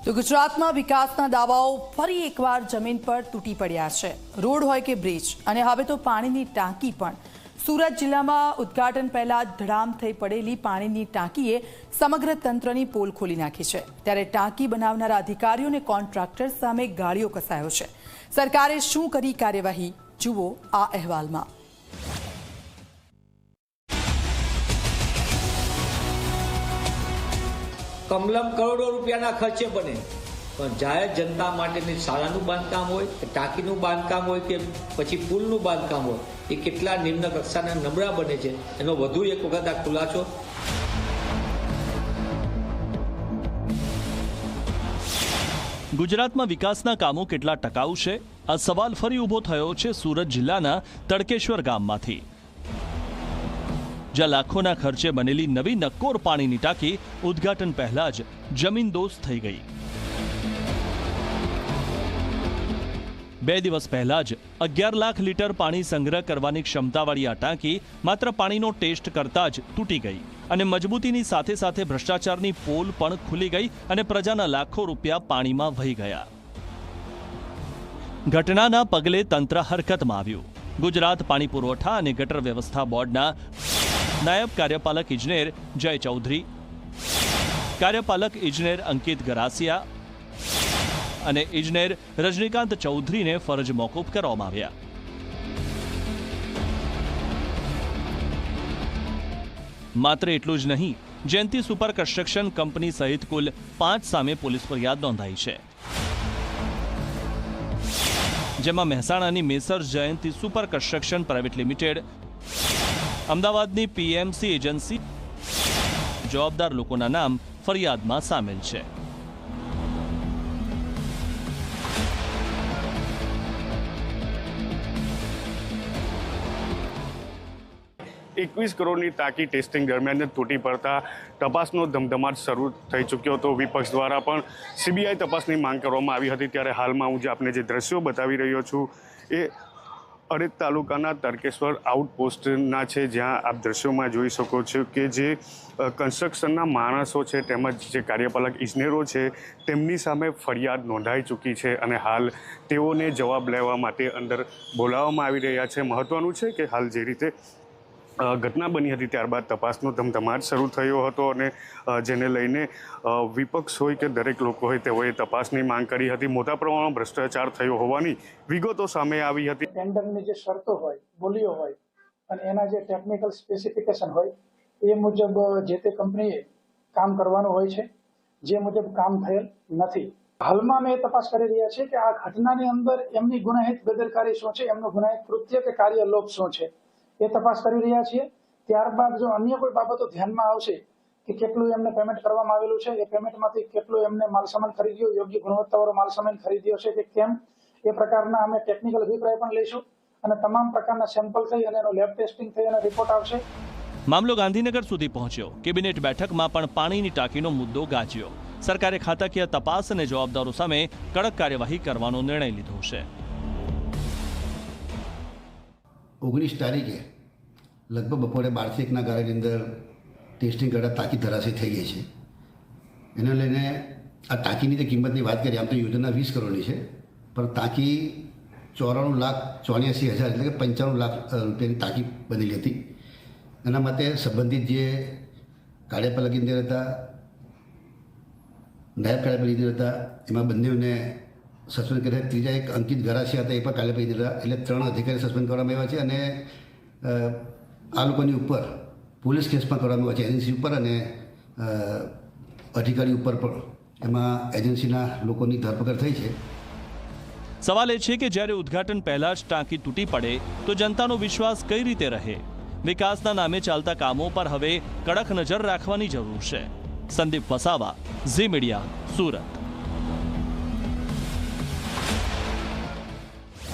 તો ગુજરાતમાં વિકાસના દાવાઓ ફરી એકવાર જમીન પર તૂટી પડ્યા છે। રોડ હોય કે બ્રિજ અને હવે તો પાણીની ટાંકી પણ। સુરત જિલ્લામાં ઉદ્ઘાટન પહેલા ધડામ થઈ પડેલી પાણીની ટાંકીએ સમગ્ર તંત્રની પોલ ખોલી નાખી છે। ત્યારે ટાંકી બનાવનારા અધિકારીઓ અને કોન્ટ્રાક્ટર સામે ગાળીઓ કસાયો છે। સરકારે શું કરી કાર્યવાહી, જુઓ આ અહેવાલમાં। કમલમ કરોડો રૂપિયાના ખર્ચે બને, પણ જાહેર જનતા માટેની શાળાનું બાંધકામ હોય, ટાંકીનું બાંધકામ હોય કે પછી પુલનું બાંધકામ હોય, એ કેટલા નિમ્ન કક્ષાના નબળા બને છે, એનો વધુ એક વખત આ ખુલાસો। ગુજરાતમાં વિકાસના કામો કેટલા ટકાઉ છે? આ સવાલ ફરી ઊભો થયો છે સુરત જિલ્લાના તડકેશ્વર ગામમાંથી, જ્યાં લાખોના ખર્ચે બનેલી નવી નક્કોર પાણીની ટાંકી ઉદ્ઘાટન પહેલા જ જમીનદોસ્ત થઈ ગઈ। 2 દિવસ પહેલા જ 11 લાખ લીટર પાણી સંગ્રહ કરવાની ક્ષમતાવાળી આ ટાંકી માત્ર પાણીનો ટેસ્ટ કરતા જ તૂટી ગઈ અને મજબૂતીની સાથે સાથે ભ્રષ્ટાચારની પોલ પણ ખુલી ગઈ અને પ્રજાના લાખો રૂપિયા પાણીમાં વહી ગયા। ઘટનાના પગલે તંત્ર હરકતમાં આવ્યું। ગુજરાત પાણી પુરવઠા અને ગટર વ્યવસ્થા બોર્ડના નાયબ કાર્યપાલક ઇજનેર જય ચૌધરી, કાર્યપાલક ઇજનેર અંકિત ગરાસિયા અને ઇજનેર રજનીકાંત ચૌધરીને ફરજ મોકૂફ કરવામાં આવ્યા। માત્ર એટલું જ નહીં, જયંતિ સુપર કન્સ્ટ્રક્શન કંપની સહિત કુલ 5 સામે પોલીસ ફરિયાદ નોંધાઈ છે, જેમાં મહેસાણાની મેસર્સ જયંતિ સુપર કન્સ્ટ્રક્શન પ્રાઇવેટ લિમિટેડ, અમદાવાદની પીએમસી એજન્સી, જવાબદાર લોકોના નામ ફરિયાદમાં સામેલ છે। 21 કરોડની ટાંકી ટેસ્ટિંગ દરમિયાન તૂટી પડતા તપાસનો ધમધમાટ શરૂ થઈ ચૂક્યો હતો। વિપક્ષ દ્વારા પણ સીબીઆઈ તપાસની માંગ કરવામાં આવી હતી। ત્યારે હાલમાં હું જે આપને જે દ્રશ્યો બતાવી રહ્યો છું એ અડેદ તાલુકાના તડકેશ્વર આઉટપોસ્ટના છે, જ્યાં આપ દ્રશ્યોમાં જોઈ શકો છો કે જે કન્સ્ટ્રક્શનના માણસો છે તેમજ જે કાર્યપાલક ઇજનેરો છે તેમની સામે ફરિયાદ નોંધાઈ ચૂકી છે અને હાલ તેઓને જવાબ લેવા માટે અંદર બોલાવવામાં આવી રહ્યા છે। મહત્વનું છે કે હાલ જે રીતે ઘટના બની હતી ત્યારબાદ તપાસનો ધમધમાટ શરૂ થયો હતો અને જેને લઈને વિપક્ષ હોય કે દરેક લોકો હોય તેઓએ તપાસની માંગ કરી હતી। મોટા પ્રમાણમાં ભ્રષ્ટાચાર થયો હોવાની વિગતો સામે આવી હતી। ટેન્ડરની જે શરતો હોય, બોલીઓ હોય અને એના જે ટેકનિકલ સ્પેસિફિકેશન હોય એ મુજબ જે તે કંપનીએ કામ કરવાનું હોય છે, જે મુજબ કામ થયેલ નથી। હાલમાં અમે તપાસ કરી રહ્યા છીએ કે આ ઘટનાની અંદર એમની ગુનાહિત બેદરકારી શું છે, એમનું ગુનાહિત કૃત્ય કે કાર્યલોપ શું છે એ તપાસ કરી રહ્યા છીએ। ત્યારબાદ જો અન્ય કોઈ બાબતો ધ્યાનમાં આવશે કે કેટલું એમને પેમેન્ટ કરવામાં આવેલું છે, એ પેમેન્ટમાંથી કેટલું એમને માલસામાન ખરીદ્યો, યોગ્ય ગુણવત્તાવાળો માલસામાન ખરીદ્યો છે કે કેમ, એ પ્રકારના અમે ટેકનિકલ અભિપ્રાય પણ લઈશું અને તમામ પ્રકારના સેમ્પલ થઈ અને એનો લેબ ટેસ્ટિંગ થઈ અને રિપોર્ટ આવશે। મામલો ગાંધીનગર સુધી પહોંચ્યો। કેબિનેટ બેઠકમાં પણ પાણીની ટાંકીનો મુદ્દો ગાજ્યો। સરકારે ખાતાકીય તપાસ અને જવાબદારો સામે કડક કાર્યવાહી કરવાનો નિર્ણય લીધો છે। 19 તારીખે લગભગ બપોરે 12 થી 1ના ગાળાની અંદર ટેસ્ટિંગ કરતાં ટાંકી ધરાશયી થઈ ગઈ છે। એને લઈને આ ટાંકીની જે કિંમતની વાત કરીએ, આમ તો યોજના 20 કરોડની છે, પણ ટાંકી 94,84,000 એટલે કે 95 લાખ રૂપિયાની ટાંકી બનેલી હતી। એના માટે સંબંધિત જે કાર્યપાલક ઇજનેર હતા, નાયબ કાર્યપાલક ઇજનેર હતા, એમાં બંનેને સસ્પેન્ડ કર્યા। ત્રીજા એક અંકિત ગરાસિયા હતા, એ પણ કાર્યપાલક ઇજનેર હતા, એટલે 3 અધિકારી સસ્પેન્ડ કરવામાં આવ્યા છે અને આ લોકોની ઉપર પોલીસ કેસ પણ કરવામાં આવ્યો છે, એજન્સી ઉપર અને અધિકારી ઉપર પણ। એમાં એજન્સીના લોકોની ધરપકડ થઈ છે। સવાલ એ છે કે જ્યારે ઉદ્ઘાટન પહેલા જ ટાંકી તૂટી પડે તો જનતાનો વિશ્વાસ કઈ રીતે રહે? વિકાસના નામે ચાલતા કામો પર હવે કડક નજર રાખવાની જરૂર છે। સંદીપ વસાવા, ઝી મીડિયા, સુરત।